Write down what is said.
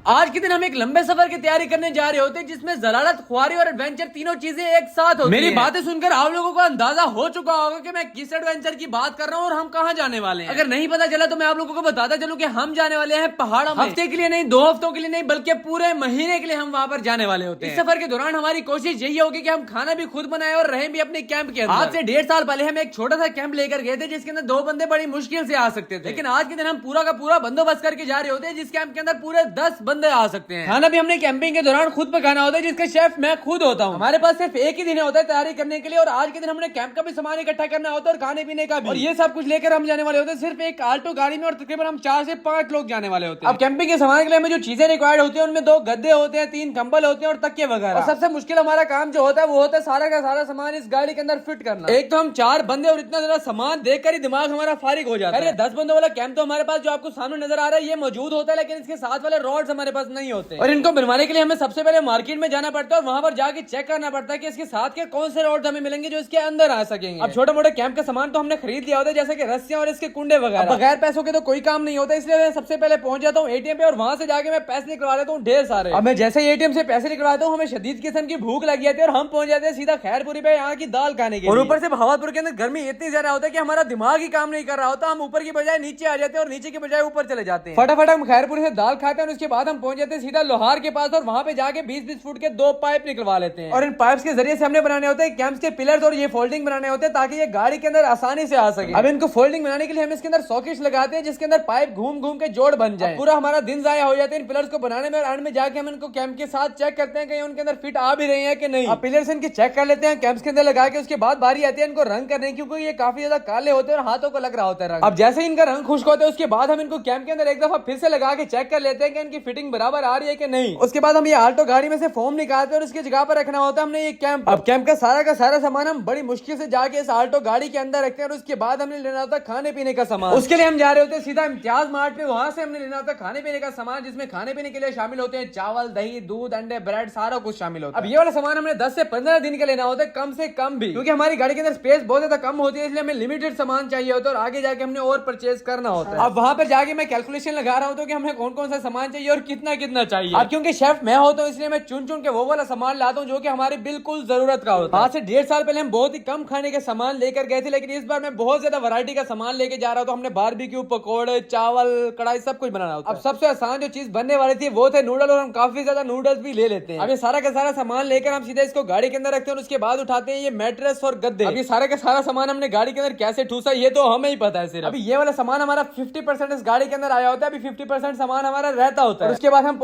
आज के दिन हम एक लंबे सफर की तैयारी करने जा रहे होते हैं जिसमें जलालत, ख्वारी और एडवेंचर तीनों चीजें एक साथ होती मेरी बातें सुनकर आप लोगों को अंदाजा हो चुका होगा कि मैं किस एडवेंचर की बात कर रहा हूँ और हम कहाँ जाने वाले हैं। अगर नहीं पता चला तो मैं आप लोगों को बताता चलूं कि हम जाने वाले हैं पहाड़ों में। हफ्ते के लिए नहीं, 2 हफ्तों के लिए नहीं, बल्कि पूरे महीने के लिए हम वहाँ पर जाने वाले होते हैं। इस सफर के दौरान हमारी कोशिश यही होगी कि हम खाना भी खुद बनाए और रहें भी अपने कैंप के अंदर। आज से 1.5 साल पहले हम एक छोटा सा कैंप लेकर गए थे जिसके अंदर 2 बंदे बड़ी मुश्किल से आ सकते थे, लेकिन आज के दिन हम पूरा का पूरा बंदोबस्त करके जा रहे होते हैं जिस कैंप के अंदर पूरे 10 बंदे आ सकते हैं। खाना भी हमने कैंपिंग के दौरान खुद पकाना होता है जिसका शेफ मैं खुद होता हूँ। हमारे पास सिर्फ एक ही दिन होता है तैयारी करने के लिए और आज के दिन हमने कैंप का भी सामान इकट्ठा करना होता है और खाने पीने का भी, और ये सब कुछ लेकर हम जाने वाले होते हैं सिर्फ एक आल्टो गाड़ी में और तकरीबन हम 4 से 5 लोग जाने वाले होते हैं। अब कैंपिंग के सामान के लिए हमें जो चीजें रिक्वायर्ड होती है उनमें 2 गद्दे होते हैं, 3 कंबल होते हैं और तकिए वगैरह। और सबसे मुश्किल हमारा काम जो होता है वो होता है सारा का सारा सामान इस गाड़ी के अंदर फिट करना। एक तो हम 4 बंदे और इतना ज्यादा सामान देखकर ही दिमाग हमारा फारिग हो जाता है। 10 बंदों वाला कैंप तो हमारे पास जो आपको सामने नजर आ रहा है ये मौजूद होता है, लेकिन इसके साथ वाले रॉड्स हमारे पास नहीं होते और इनको बनवाने के लिए हमें सबसे पहले मार्केट में जाना पड़ता है और वहां पर जाके चेक करना पड़ता है कि इसके साथ के कौन से रॉड्स हमें मिलेंगे जो इसके अंदर आ सकेंगे। अब छोटे मोटे कैंप का सामान तो हमने खरीद लिया होता है जैसे कि रस्सियां और इसके कुंडे वगैरह। बगैर पैसों के तो कोई काम नहीं होता, इसलिए मैं सबसे पहले पहुंच जाता हूँ एटीएम पे और वहां से जाके मैं पैसे निकलवा लेता हूँ ढेर सारे। अब मैं जैसे ही एटीएम से पैसे निकलवाता हूँ हमें शदीद किस्म की भूख लग जाती है और हम पहुंच जाते हैं सीधा खैरपुरी पे यहाँ की दाल खाने के लिए। और ऊपर से भावापुर के अंदर गर्मी इतनी ज्यादा होता है कि हमारा दिमाग ही काम नहीं कर रहा होता, हम ऊपर की बजाय नीचे आ जाते हैं और नीचे की बजाय ऊपर चले जाते हैं। फटाफट हम खैरपुरी से दाल खाते हैं और उसके बाद हम पहुंच जाते हैं सीधा लोहार के पास और वहां पे जाके 20-20 फुट के 2 पाइप निकलवा लेते हैं और इन पाइप्स के जरिए से हमने बनाने होते हैं कैंप्स के पिलर्स और ये फोल्डिंग बनाने होते हैं ताकि ये गाड़ी के अंदर आसानी से आ सके। अब इनको फोल्डिंग बनाने के लिए हम इसके अंदर सॉकेट्स लगाते हैं जिसके अंदर पाइप घूम घूम के जोड़ बन जाए। पूरा हमारा दिन जाया हो जाता है इन पिलर्स को बनाने में और एंड में जाके हम इनको कैंप के साथ चेक करते हैं कि उनके अंदर फिट आ भी रहे हैं कि नहीं। अब पिलर्स इनके चेक कर लेते हैं कैंप्स के अंदर लगा के, उसके बाद बारी आती है इनको रंग करने की क्योंकि ये काफी ज्यादा काले होते हैं और हाथों को लग रहा होता है रंग। अब जैसे ही इनका रंग खुश्क होता है उसके बाद हम इनको कैंप के अंदर एक दफा फिर से लगा के चेक कर लेते हैं कि इनकी फिटिंग बराबर आ रही है कि नहीं। उसके बाद हम ये आल्टो गाड़ी में से फोम निकालते हैं और इसकी जगह पर रखना होता है हमने ये कैंप। अब कैंप का सारा सामान हम बड़ी मुश्किल से जाके इस आल्टो गाड़ी के अंदर रखते हैं और उसके बाद हमने लेना होता है खाने पीने का सामान। उसके लिए हम जा रहे होते हैं सीधा इम्तियाज मार्ट पे, वहां से हमने लेना होता है खाने पीने का सामान जिसमें खाने पीने के लिए शामिल होते हैं चावल, दही, दूध, अंडे, ब्रेड, सारा कुछ शामिल होता है। अब ये वाला सामान हमने 10 से 15 दिन का लेना होता है, कम से कम भी, क्योंकि हमारी गाड़ी के अंदर स्पेस बहुत ज्यादा कम होती है, इसलिए हमें लिमिटेड सामान चाहिए होता है और आगे जाके हमने और परचेज करना होता है। अब वहां पर जाके मैं कैलकुलेशन लगा रहा हूँ कि हमें कौन कौन सा सामान चाहिए और कितना कितना चाहिए। अब क्योंकि शेफ मैं होता हूँ इसलिए मैं चुन चुन के वो वाला सामान लाता हूँ जो कि हमारी बिल्कुल जरूरत का होता है। आज से 1.5 साल पहले हम बहुत ही कम खाने के सामान लेकर गए थे, लेकिन इस बार मैं बहुत ज्यादा वैरायटी का सामान लेके जा रहा हूँ। तो हमने बारबेक्यू, पकौड़े, चावल, कढ़ाई सब कुछ बनाना होता है। अब सबसे आसान जो चीज बनने वाली थी वो थे नूडल और हम काफी ज्यादा नूडल्स भी ले लेते हैं। अब ये सारा का सारा सामान लेकर हम सीधे इसको गाड़ी के अंदर रखते हैं और उसके बाद उठाते हैं ये मैट्रेस और गद्दे। अब ये सारा का सारा सामान हमने गाड़ी के अंदर कैसे ठूसा ये तो हमें ही पता है सिर्फ। अभी ये वाला सामान हमारा 50% इस गाड़ी के अंदर आया होता है, अभी 50% सामान हमारा रहता होता है और उसके बाद हम